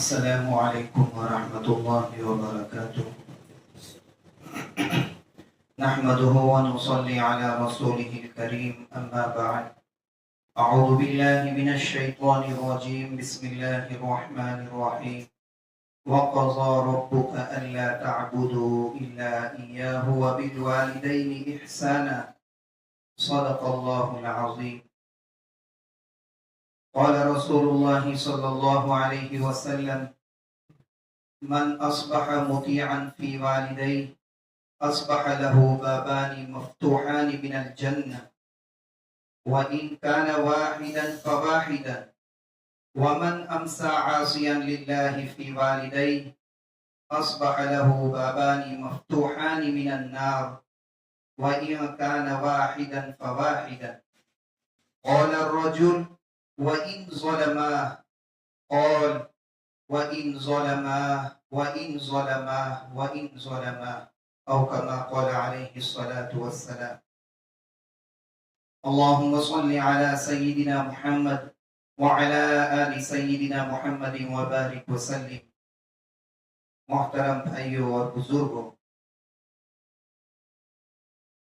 السلام علیکم ورحمۃ اللہ وبرکاتہ نحمده ونصلي على رسوله الكريم اما بعد اعوذ بالله من الشیطان الرجیم بسم اللہ الرحمن الرحیم وقضى ربك الا تعبدوا الا اياه وبالوالدين احسانا صدق الله العظيم قال رسول الله صلى الله عليه وسلم من أصبح مطيعا في والديه أصبح له بابان مفتوحان من الجنة وإن كان واحدا فواحدا ومن أمسى عاصيا لله في والديه أصبح له بابان مفتوحان من النار وإن كان واحدا فواحدا قال الرجل وَإِن ظَلَمَا قال وَإِن ظَلَمَا وَإِن ظَلَمَا وَإِن ظَلَمَا أو كما قال عليه الصلاة والسلام اللهم صل على سيدنا محمد وعلى آل سيدنا محمد وبارك وسلم محترم بھائیوں اور بزرگوں،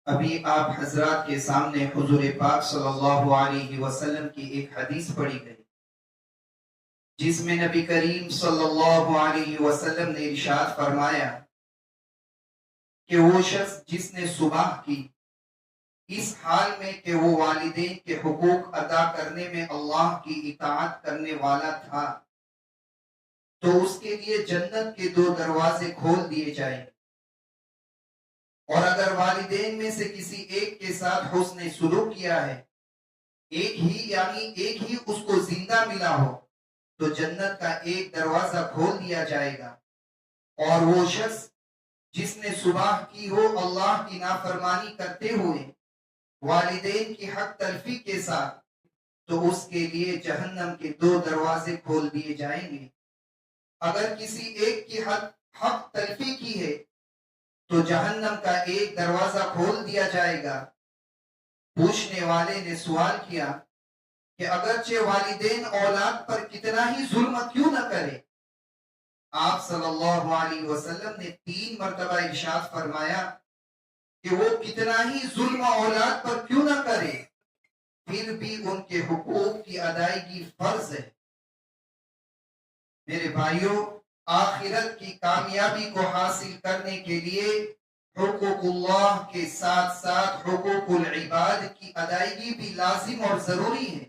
ابھی آپ حضرات کے سامنے حضور پاک صلی اللہ علیہ وسلم کی ایک حدیث پڑھی گئی جس میں نبی کریم صلی اللہ علیہ وسلم نے ارشاد فرمایا کہ وہ شخص جس نے صبح کی اس حال میں کہ وہ والدین کے حقوق ادا کرنے میں اللہ کی اطاعت کرنے والا تھا تو اس کے لیے جنت کے 2 دروازے کھول دیے جائیں، اور اگر والدین میں سے کسی ایک کے ساتھ حسن سلوک کیا ہے، ایک ہی اس کو زندہ ملا ہو، تو جنت کا 1 دروازہ کھول دیا جائے گا، اور وہ شخص جس نے صبح کی ہو اللہ کی نافرمانی کرتے ہوئے والدین کی حق تلفی کے ساتھ، تو اس کے لیے جہنم کے 2 دروازے کھول دیے جائیں گے۔ اگر کسی ایک کی حق تلفی کی ہے تو جہنم کا 1 دروازہ کھول دیا جائے گا۔ پوچھنے والے نے سوال کیا کہ اگرچہ والدین اولاد پر کتنا ہی ظلم کیوں نہ کرے، آپ صلی اللہ علیہ وسلم نے 3 مرتبہ ارشاد فرمایا کہ وہ کتنا ہی ظلم اولاد پر کیوں نہ کرے، پھر بھی ان کے حقوق کی ادائیگی فرض ہے۔ میرے بھائیوں، آخرت کی کامیابی کو حاصل کرنے کے لیے حقوق اللہ کے ساتھ ساتھ حقوق العباد کی ادائیگی بھی لازم اور ضروری ہے۔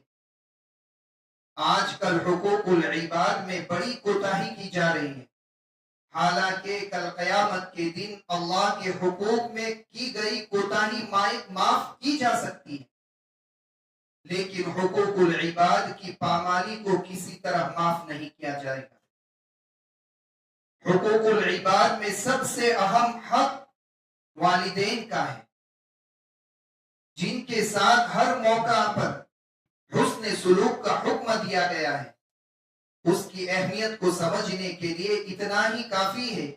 آج کل حقوق العباد میں بڑی کوتاہی کی جا رہی ہے، حالانکہ کل قیامت کے دن اللہ کے حقوق میں کی گئی کوتاہی معاف کی جا سکتی ہے، لیکن حقوق العباد کی پامالی کو کسی طرح معاف نہیں کیا جائے گا۔ حقوق العباد میں سب سے اہم حق والدین کا ہے، جن کے ساتھ ہر موقع پر حسن سلوک کا حکم دیا گیا ہے۔ اس کی اہمیت کو سمجھنے کے لیے اتنا ہی کافی ہے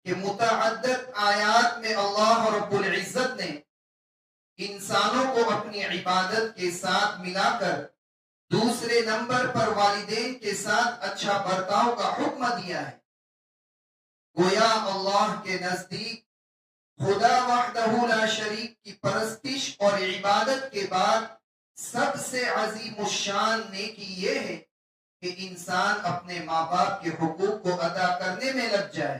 کہ متعدد آیات میں اللہ رب العزت نے انسانوں کو اپنی عبادت کے ساتھ ملا کر دوسرے نمبر پر والدین کے ساتھ اچھا برتاؤ کا حکم دیا ہے۔ گویا اللہ کے نزدیک خدا وحدہ لا شریک کی پرستش اور عبادت کے بعد سب سے عظیم الشان نیکی یہ ہے کہ انسان اپنے ماں باپ کے حقوق کو ادا کرنے میں لگ جائے۔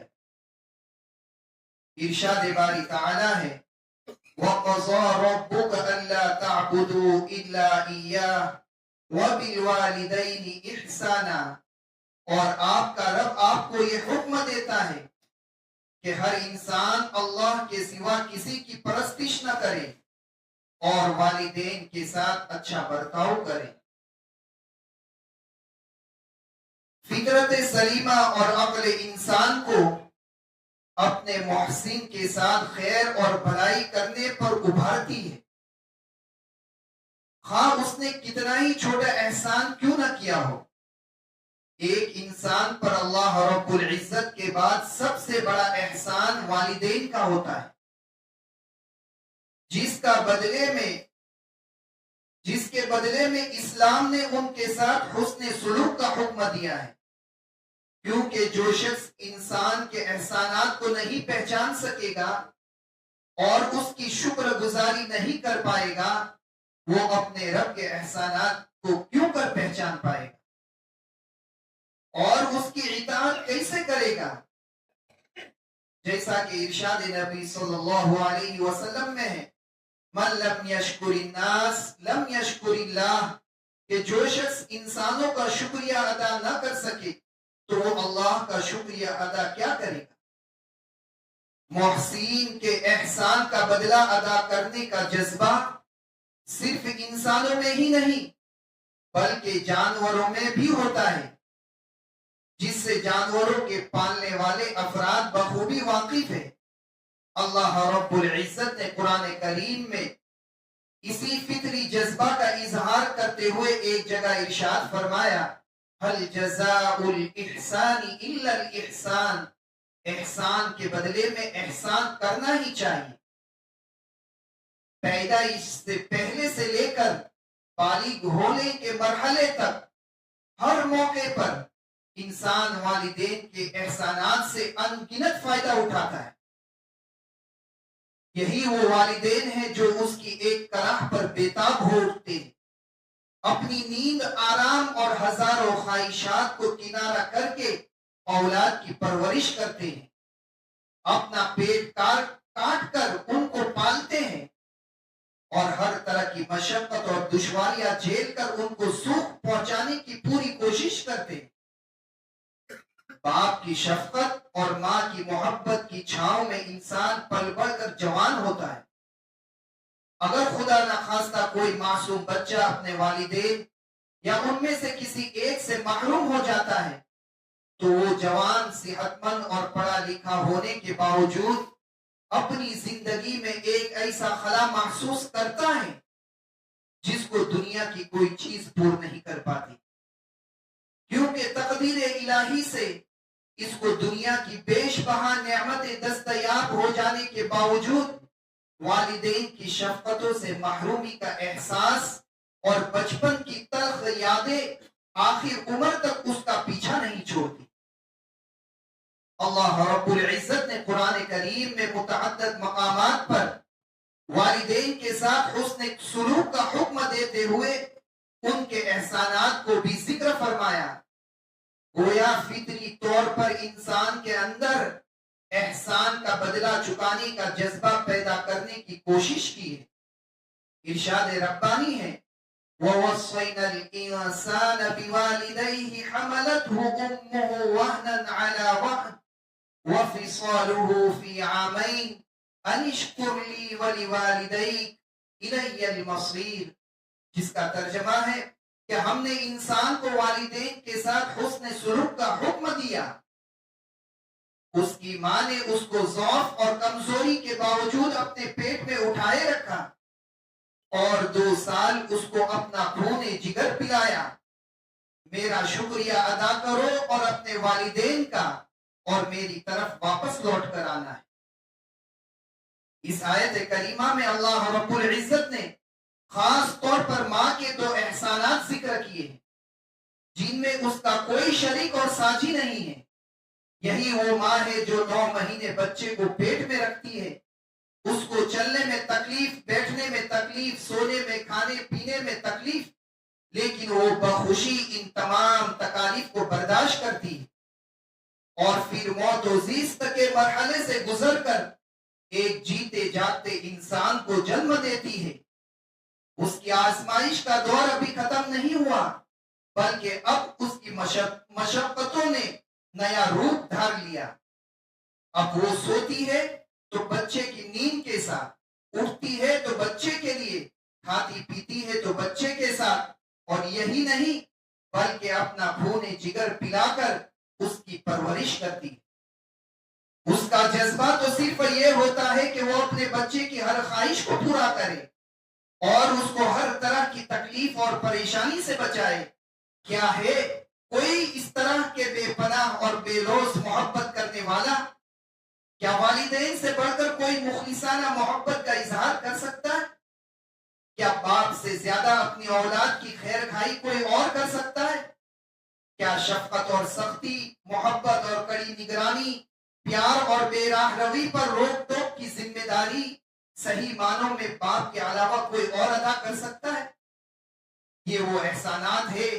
ارشاد باری تعالی ہے وَقَضَى رَبُّكَ أَلَّا تَعْبُدُوا إِلَّا إِيَّاهُ وَبِالْوَالِدَيْنِ إِحْسَانًا، اور آپ کا رب آپ کو یہ حکم دیتا ہے کہ ہر انسان اللہ کے سوا کسی کی پرستش نہ کرے اور والدین کے ساتھ اچھا برتاؤ کرے۔ فطرت سلیمہ اور عقل انسان کو اپنے محسن کے ساتھ خیر اور بھلائی کرنے پر ابھارتی ہے، خواہ اس نے کتنا ہی چھوٹا احسان کیوں نہ کیا ہو۔ ایک انسان پر اللہ رب العزت کے بعد سب سے بڑا احسان والدین کا ہوتا ہے، جس کے بدلے میں اسلام نے ان کے ساتھ حسن سلوک کا حکم دیا ہے۔ کیونکہ جو شخص انسان کے احسانات کو نہیں پہچان سکے گا اور اس کی شکر گزاری نہیں کر پائے گا، وہ اپنے رب کے احسانات کو کیوں کر پہچان پائے گا اور اس کی اطاعت کیسے کرے گا؟ جیسا کہ ارشاد نبی صلی اللہ علیہ وسلم میں ہے، من لم یشکر الناس لم یشکر اللہ، کہ جو شخص انسانوں کا شکریہ ادا نہ کر سکے تو وہ اللہ کا شکریہ ادا کیا کرے گا؟ محسین کے احسان کا بدلہ ادا کرنے کا جذبہ صرف انسانوں میں ہی نہیں بلکہ جانوروں میں بھی ہوتا ہے، جس سے جانوروں کے پالنے والے افراد بخوبی واقف ہیں۔ اللہ رب العزت نے قرآن کریم میں اسی فطری جذبہ کا اظہار کرتے ہوئے ایک جگہ ارشاد فرمایا، هل جزاء الاحسان الا الاحسان، احسان کے بدلے میں احسان کرنا ہی چاہیے۔ پیدائش سے پہلے سے لے کر بالغ ہونے کے مرحلے تک ہر موقع پر انسان والدین کے احسانات سے ان گنت فائدہ اٹھاتا ہے۔ یہی وہ والدین ہیں جو اس کی ایک کراہ پر بیتاب ہو اٹھتے ہیں، اپنی نیند، آرام اور ہزاروں خواہشات کو کنارہ کر کے اولاد کی پرورش کرتے ہیں، اپنا پیٹ کاٹ کر ان کو پالتے ہیں اور ہر طرح کی مشقت اور دشواریاں جھیل کر ان کو سکھ پہنچانے کی پوری کوشش کرتے ہیں۔ باپ کی شفقت اور ماں کی محبت کی چھاؤں میں انسان پل بڑھ کر جوان ہوتا ہے۔ اگر خدا نخواستہ کوئی معصوم بچہ اپنے والدین یا ان میں سے کسی ایک سے محروم ہو جاتا ہے تو وہ جوان، صحت مند اور پڑھا لکھا ہونے کے باوجود اپنی زندگی میں ایک ایسا خلا محسوس کرتا ہے جس کو دنیا کی کوئی چیز پور نہیں کر پاتی، کیونکہ تقدیر الہی سے اس کو دنیا کی بیش بہا نعمتیں دستیاب ہو جانے کے باوجود والدین کی شفقتوں سے محرومی کا احساس اور بچپن کی تلخ یادیں آخر عمر تک اس کا پیچھا نہیں چھوڑتی۔ اللہ رب العزت نے قرآن کریم میں متعدد مقامات پر والدین کے ساتھ حسن سلوک کا حکم دیتے ہوئے ان کے احسانات کو بھی ذکر فرمایا، گویا فطری طور پر انسان کے اندر احسان کا بدلہ چکانے کا جذبہ پیدا کرنے کی کوشش کی ہے۔ ارشاد ربانی ہے، وَوَصَّيْنَا الْإِنسَانَ بِوَالِدَيْهِ حَمَلَتْهُ أُمُّهُ وَهْنًا عَلَى وَهْنٍ وَفِصَالُهُ فِي عَامَيْنِ أَنِ اشْكُرْ لِي وَلِوَالِدَيْكَ إِلَيَّ الْمَصِيرُ، جس کا ترجمہ ہے کہ ہم نے انسان کو والدین کے ساتھ حسن سلوک کا حکم دیا، اس کی ماں نے اس کو ضعف اور کمزوری کے باوجود اپنے پیٹ میں اٹھائے رکھا اور 2 سال اس کو اپنا خون جگر پلایا۔ میرا شکریہ ادا کرو اور اپنے والدین کا اور میری طرف واپس لوٹ کر آنا ہے۔ اس آیت کریمہ میں اللہ رب العزت نے خاص طور پر ماں کے 2 احسانات ذکر کیے ہیں جن میں اس کا کوئی شریک اور ساجی نہیں ہے۔ یہی وہ ماں ہے جو 9 مہینے بچے کو پیٹ میں رکھتی ہے، اس کو چلنے میں تکلیف، بیٹھنے میں تکلیف، سونے میں، کھانے پینے میں تکلیف، لیکن وہ بخوشی ان تمام تکالیف کو برداشت کرتی ہے اور پھر موت و زیست کے مرحلے سے گزر کر ایک جیتے جاگتے انسان کو جنم دیتی ہے۔ اس کی آزمائش کا دور ابھی ختم نہیں ہوا بلکہ اب اس کی مشقتوں نے نیا روپ دھار لیا۔ اب وہ سوتی ہے تو بچے کی نیند کے ساتھ، اٹھتی ہے تو بچے کے لیے، کھاتی پیتی ہے تو بچے کے ساتھ، اور یہی نہیں بلکہ اپنا خون جگر پلا کر اس کی پرورش کرتی ہے۔ اس کا جذبہ تو صرف یہ ہوتا ہے کہ وہ اپنے بچے کی ہر خواہش کو پورا کرے اور اس کو ہر طرح کی تکلیف اور پریشانی سے بچائے۔ کیا ہے کوئی اس طرح کے بے پناہ اور بے لوث محبت کرنے والا؟ کیا والدین سے بڑھ کر کوئی مخلصانہ محبت کا اظہار کر سکتا ہے؟ کیا باپ سے زیادہ اپنی اولاد کی خیر خواہی کوئی اور کر سکتا ہے؟ کیا شفقت اور سختی، محبت اور کڑی نگرانی، پیار اور بے راہ روی پر روک ٹوک کی ذمہ داری صحیح معنوں میں باپ کے علاوہ کوئی اور ادا کر سکتا ہے؟ یہ وہ احسانات ہے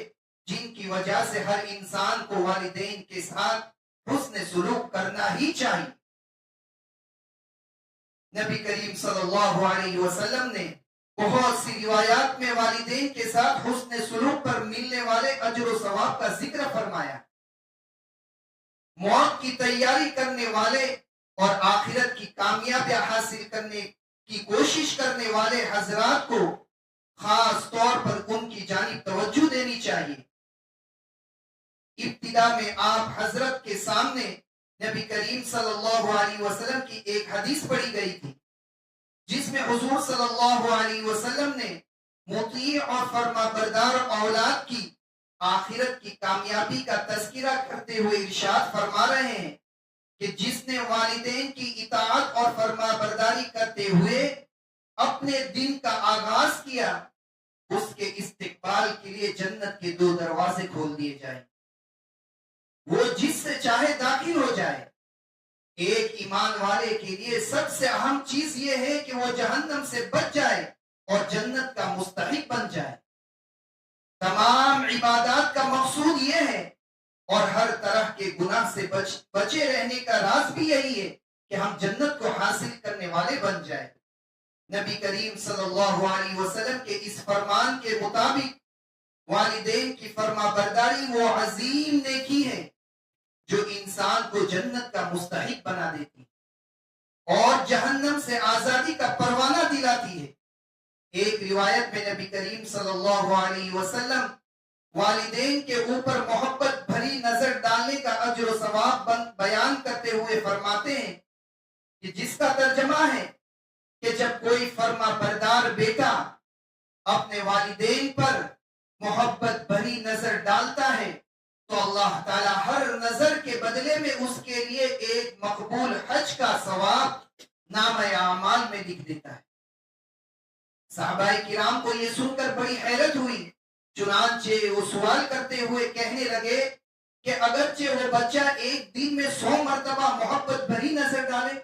جن کی وجہ سے ہر انسان کو والدین کے ساتھ حسن سلوک کرنا ہی چاہیے۔ نبی کریم صلی اللہ علیہ وسلم نے بہت سی روایات میں والدین کے ساتھ حسن سلوک پر ملنے والے اجر و ثواب کا ذکر فرمایا۔ موت کی تیاری کرنے والے اور آخرت کی کامیابیاں حاصل کرنے کی کوشش کرنے والے حضرات کو خاص طور پر ان کی جانب توجہ دینی چاہیے۔ ابتدا میں آپ حضرت کے سامنے نبی کریم صلی اللہ علیہ وسلم کی ایک حدیث پڑھی گئی تھی، جس میں حضور صلی اللہ علیہ وسلم نے مطیع اور فرما بردار اولاد کی آخرت کی کامیابی کا تذکرہ کرتے ہوئے ارشاد فرما رہے ہیں کہ جس نے والدین کی اطاعت اور فرما برداری کرتے ہوئے اپنے دن کا آغاز کیا، اس کے استقبال کے لیے جنت کے 2 دروازے کھول دیے جائیں، وہ جس سے چاہے داخل ہو جائے۔ ایک ایمان والے کے لیے سب سے اہم چیز یہ ہے کہ وہ جہنم سے بچ جائے اور جنت کا مستحق بن جائے۔ تمام عبادات کا مقصود یہ ہے اور ہر طرح کے گناہ سے بچے رہنے کا راز بھی یہی ہے کہ ہم جنت کو حاصل کرنے والے بن جائیں۔ نبی کریم صلی اللہ علیہ وسلم کے اس فرمان کے مطابق والدین کی فرما برداری وہ عظیم نیکی ہے جو انسان کو جنت کا مستحق بنا دیتی اور جہنم سے آزادی کا پروانہ دلاتی ہے۔ ایک روایت میں نبی کریم صلی اللہ علیہ وسلم والدین کے اوپر محبت بھری نظر ڈالنے کا اجر و ثواب بیان کرتے ہوئے فرماتے ہیں کہ جس کا ترجمہ ہے کہ جب کوئی فرما بردار بیٹا اپنے والدین پر محبت بھری نظر ڈالتا ہے تو اللہ تعالی ہر نظر کے بدلے میں اس کے لیے ایک مقبول حج کا ثواب نامہ اعمال میں لکھ دیتا ہے۔ صحابہ کرام کو یہ سن کر بڑی حیرت ہوئی، چنانچہ وہ سوال کرتے ہوئے کہنے لگے کہ اگرچہ وہ بچہ ایک دن میں 100 مرتبہ محبت بھری نظر ڈالے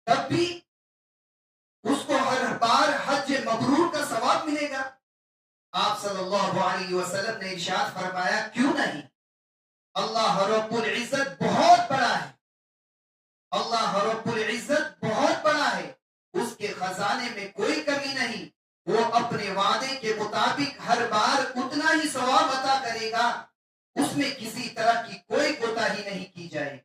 تب بھی اس کو ہر بار حج مبرور کا ثواب ملے گا؟ آپ صلی اللہ علیہ وسلم نے ارشاد فرمایا کیوں نہیں، اللہ رب العزت بہت بڑا ہے، اللہ رب العزت بہت بڑا ہے، اس کے خزانے میں کوئی کمی نہیں، وہ اپنے وعدے کے مطابق ہر بار اتنا ہی ثواب عطا کرے گا، اس میں کسی طرح کی کوئی کوتاہی نہیں کی جائے۔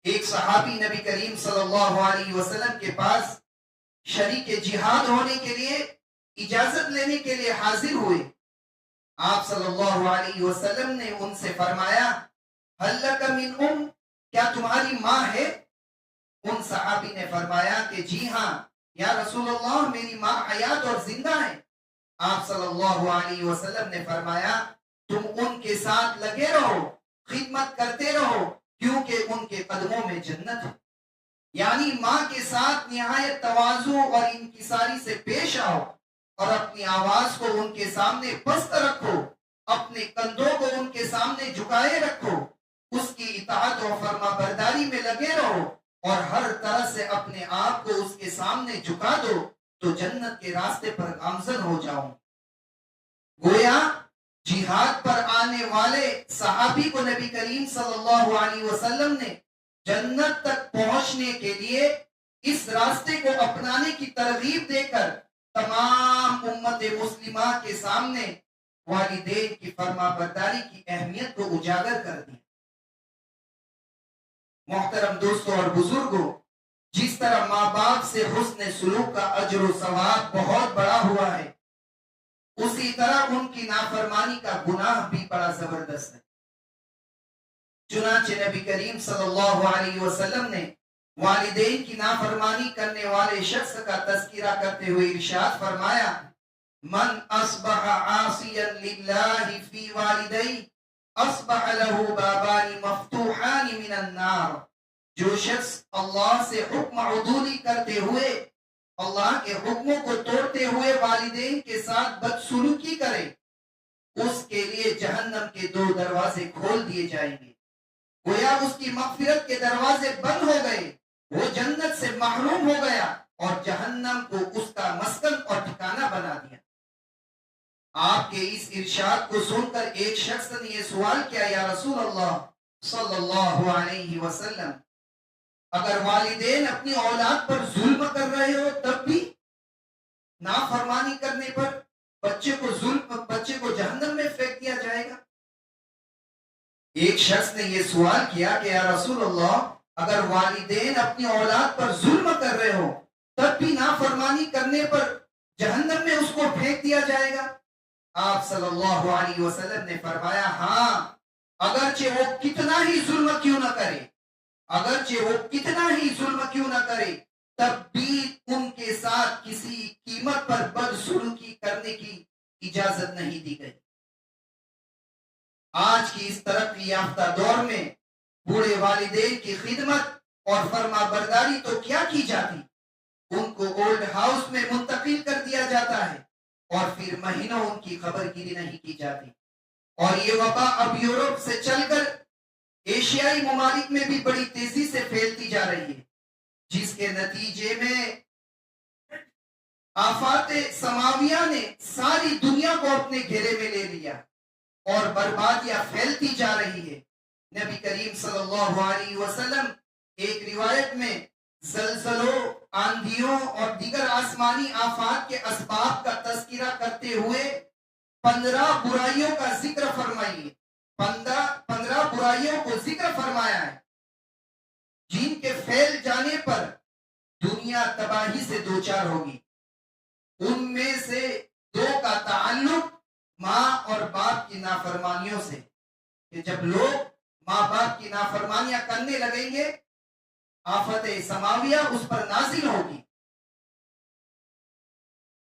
ایک صحابی نبی کریم صلی اللہ علیہ وسلم کے پاس شریک جہاد ہونے کے لیے اجازت لینے کے لیے حاضر ہوئے۔ آپ صلی اللہ علیہ وسلم نے ان سے فرمایا هل لک من کیا تمہاری ماں ہے؟ ان صحابی نے فرمایا کہ جی ہاں یا رسول اللہ، میری ماں حیات اور زندہ ہے۔ آپ صلی اللہ علیہ وسلم نے فرمایا تم ان کے ساتھ لگے رہو، خدمت کرتے رہو، کیونکہ ان کے قدموں میں جنت ہے۔ یعنی ماں کے ساتھ نہایت تواضع اور انکساری سے پیش آؤ اور اپنی آواز کو ان کے سامنے پست رکھو، اپنے کندھوں کو ان کے سامنے جھکائے رکھو، اس کی اطاعت و فرما برداری میں لگے رہو اور ہر طرح سے اپنے آپ کو اس کے سامنے جھکا دو تو جنت کے راستے پر گامزن ہو جاؤ۔ گویا جہاد پر آنے والے صحابی کو نبی کریم صلی اللہ علیہ وسلم نے جنت تک پہنچنے کے لیے اس راستے کو اپنانے کی ترغیب دے کر تمام امت مسلمہ کے سامنے والدین کی فرما برداری کی اہمیت کو اجاگر کر دیا۔ محترم دوستوں اور بزرگوں، جس طرح ماں باپ سے حسن سلوک کا اجر و ثواب بہت بڑا ہوا ہے، اسی طرح ان کی نافرمانی کا گناہ بھی بڑا زبردست ہے۔ چنانچہ نبی کریم صلی اللہ علیہ وسلم نے والدین کی نافرمانی کرنے والے شخص کا تذکرہ کرتے ہوئے ارشاد فرمایا من اصبح عاصیا للہ فی والدی اصبح له بابان مفتوحان من النار۔ جو شخص اللہ سے حکم عدولی کرتے ہوئے، اللہ کے حکموں کو توڑتے ہوئے والدین کے ساتھ بدسلوکی کرے، اس کے لیے جہنم کے 2 دروازے کھول دیے جائیں گے، گویا اس کی مغفرت کے دروازے بند ہو گئے، وہ جنت سے محروم ہو گیا اور جہنم کو اس کا مسکن اور ٹھکانہ بنا دیا۔ آپ کے اس ارشاد کو سن کر ایک شخص نے یہ سوال کیا، یا رسول اللہ صلی اللہ علیہ وسلم، اگر والدین اپنی اولاد پر ظلم کر رہے ہو تب بھی نافرمانی کرنے پر بچے کو جہنم میں پھینک دیا جائے گا؟ ایک شخص نے یہ سوال کیا کہ یا رسول اللہ، اگر والدین اپنی اولاد پر ظلم کر رہے ہو تب بھی نافرمانی کرنے پر جہنم میں اس کو پھینک دیا جائے گا؟ آپ صلی اللہ علیہ وسلم نے فرمایا، ہاں، اگرچہ وہ کتنا ہی ظلم کیوں نہ کرے، اگرچہ وہ کتنا ہی ظلم کیوں نہ کرے، تب بھی ان کے ساتھ کسی قیمت پر بدسلوکی کرنے کی اجازت نہیں دی گئی۔ آج کی اس ترقی یافتہ دور میں بوڑھے والدین کی خدمت اور فرما برداری تو کیا کی جاتی، ان کو اولڈ ہاؤس میں منتقل کر دیا جاتا ہے اور پھر مہینوں ان کی خبر گیری نہیں کی جاتی، اور یہ وبا اب یورپ سے چل کر ایشیائی ممالک میں بھی بڑی تیزی سے پھیلتی جا رہی ہے، جس کے نتیجے میں آفات سماویہ نے ساری دنیا کو اپنے گھیرے میں لے لیا اور بربادیاں پھیلتی جا رہی ہے۔ نبی کریم صلی اللہ علیہ وسلم ایک روایت میں زلزلوں، آندھیوں اور دیگر آسمانی آفات کے اسباب کا تذکرہ کرتے ہوئے 15 برائیوں کا ذکر فرمائیے، 15 برائیوں کو ذکر فرمایا ہے جن کے پھیل جانے پر دنیا تباہی سے دوچار ہوگی۔ ان میں سے 2 کا تعلق ماں اور باپ کی نافرمانیوں سے، کہ جب لوگ ماں باپ کی نافرمانیاں کرنے لگیں گے آفت سماویہ اس پر نازل ہوگی۔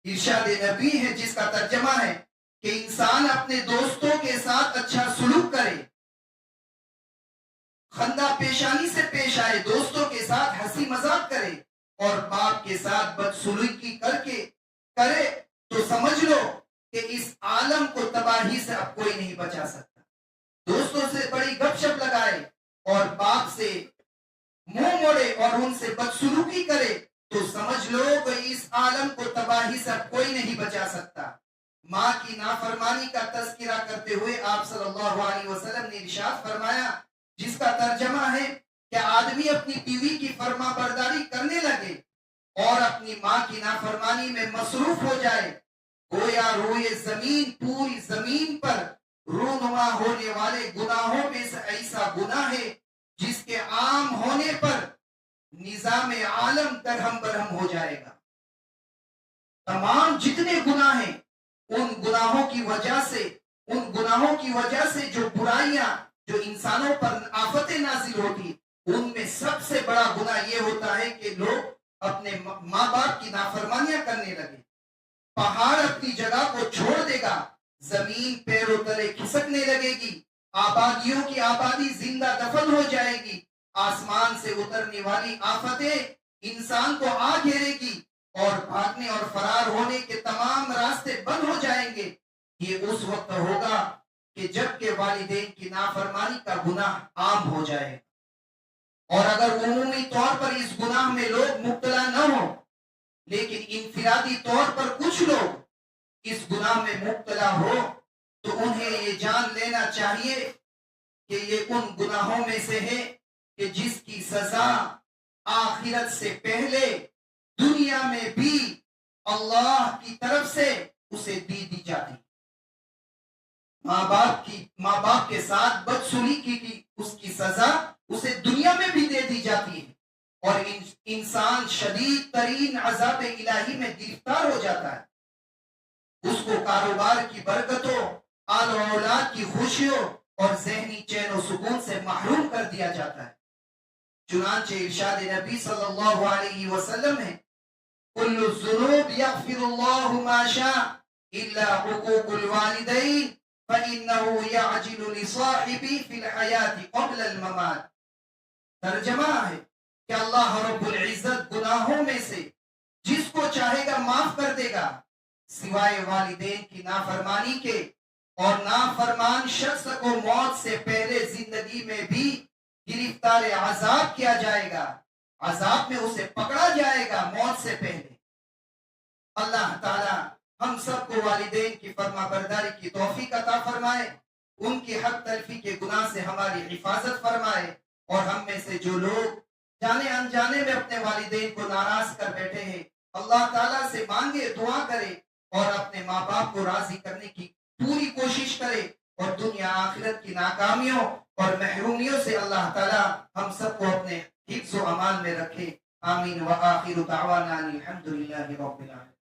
ارشاد نبی ہے جس کا ترجمہ ہے کہ انسان اپنے دوستوں کے ساتھ اچھا سلوک کرے، خندہ پیشانی سے پیش آئے، دوستوں کے ساتھ ہنسی مذاق کرے، اور باپ کے ساتھ بدسلوکی کرے تو سمجھ لو کہ اس عالم کو تباہی سے اب کوئی نہیں بچا سکتا۔ دوستوں سے بڑی گپ شپ لگائے اور باپ سے منہ موڑے اور ان سے بدسلوکی کرے تو سمجھ لو کہ اس عالم کو تباہی سے اب کوئی نہیں بچا سکتا۔ ماں کی نافرمانی کا تذکرہ کرتے ہوئے آپ صلی اللہ علیہ وسلم نے ارشاد فرمایا، جس کا ترجمہ ہے کہ آدمی اپنی بیوی کی فرما برداری کرنے لگے اور اپنی ماں کی نافرمانی میں مصروف ہو جائے، گویا روئے زمین، پوری زمین پر رونما ہونے والے گناہوں میں سے ایسا گناہ ہے جس کے عام ہونے پر نظام عالم درہم برہم ہو جائے گا۔ تمام جتنے گناہ ہیں ان گناہوں کی وجہ سے جو برائیاں جو انسانوں پر آفتیں نازل ہوتی، ان میں سب سے بڑا گناہ یہ ہوتا ہے کہ لوگ اپنے ماں باپ کی نافرمانیاں کرنے لگے۔ پہاڑ اپنی جگہ کو چھوڑ دے گا، زمین پیروں تلے کھسکنے لگے گی، آبادیوں کی آبادی زندہ دفن ہو جائے گی، آسمان سے اترنے والی آفتیں انسان کو آ گھیرے گی اور بھاگنے اور فرار ہونے کے تمام راستے بند ہو جائیں گے۔ یہ اس وقت ہوگا کہ جب کہ والدین کی نافرمانی کا گناہ عام ہو جائے، اور اگر عمومی طور پر اس گناہ میں لوگ مبتلا نہ ہوں لیکن انفرادی طور پر کچھ لوگ اس گناہ میں مبتلا ہو تو انہیں یہ جان لینا چاہیے کہ یہ ان گناہوں میں سے ہے کہ جس کی سزا آخرت سے پہلے دنیا میں بھی اللہ کی طرف سے اسے دی جاتی۔ ماں باپ کے ساتھ بدسلوکی کی اس کی سزا اسے دنیا میں بھی دے دی جاتی ہے، اور انسان شدید ترین عذاب الہی میں گرفتار ہو جاتا ہے۔ اس کو کاروبار کی برکتوں، آل و اولاد کی خوشیوں اور ذہنی چین و سکون سے محروم کر دیا جاتا ہے۔ چنانچہ ارشاد نبی صلی اللہ علیہ وسلم ہے، کل الذنوب یغفر اللہ ما شاء الا حقوق الوالدین فإنه يعجل لصاحبه في الحیات قبل الممات۔ ترجمہ ہے کہ اللہ رب العزت گناہوں میں سے جس کو چاہے گا معاف کر دے گا سوائے والدین کی نافرمانی کے، اور نافرمان شخص کو موت سے پہلے زندگی میں بھی گرفتار عذاب کیا جائے گا، عذاب میں اسے پکڑا جائے گا موت سے پہلے۔ اللہ تعالی ہم سب کو والدین کی فرما برداری کی توفیق عطا فرمائے، ان کی حق تلفی کے گناہ سے ہماری حفاظت فرمائے، اور ہم میں سے جو لوگ جانے انجانے میں اپنے والدین کو ناراض کر بیٹھے ہیں، اللہ تعالیٰ سے مانگے، دعا کرے اور اپنے ماں باپ کو راضی کرنے کی پوری کوشش کرے، اور دنیا آخرت کی ناکامیوں اور محرومیوں سے اللہ تعالیٰ ہم سب کو اپنے حفظ و امان میں رکھے۔ آمین وآخر دعوانا الحمدللہ رب العالمین۔